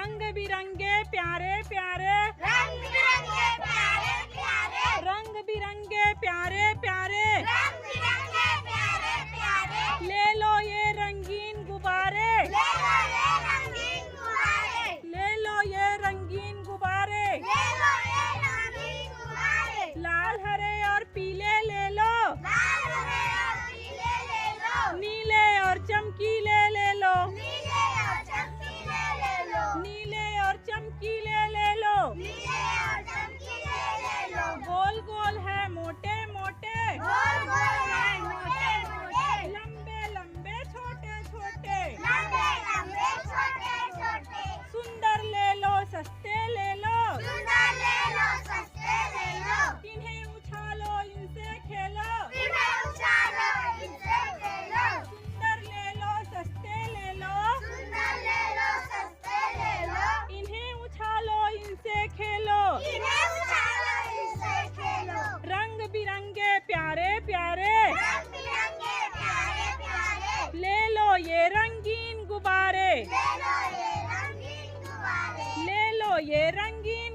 रंग बिरंगे प्यारे प्यारे, रंग बिरंगे प्यारे प्यारे, रंग बिरंगे प्यारे प्यारे, रंग बिरंगे प्यारे प्यारे, ले लो ये रंगीन गुब्बारे, ले लो ये रंगीन गुब्बारे, ले लो ये रंगीन गुब्बारे, ले लो ये रंगीन गुब्बारे, लाल हरे और पीले ले लो, लाल हरे और पीले ले लो, नीले और चमकीले ले लो, नीले और चमकीले ले लो, नीले और चमकीले ले लो, नीले और चमकीले ले लो, गोल गोल है मोटे मोटे, गोल गोल है मोटे मोटे, लंबे लंबे छोटे छोटे, लंबे लंबे छोटे छोटे, सुंदर ले लो सस्ते ले लो, सुंदर ले लो सस्ते ले लो, इन्हें उछालो इनसे खेलो, इन्हें उछालो इनसे खेलो, सुंदर ले लो सस्ते ले लो, सुंदर ले लो सस्ते ले लो, इन्हें उछालो इनसे खेलो, इन्हें उछालो इनसे खेलो, रंग बिरंगे प्यारे प्यारे, रंग बिरंगे प्यारे प्यारे, ले लो ये रंगीन गुब्बारे, ले लो ये रंगीन गुब्बारे, ले लो ये रंगीन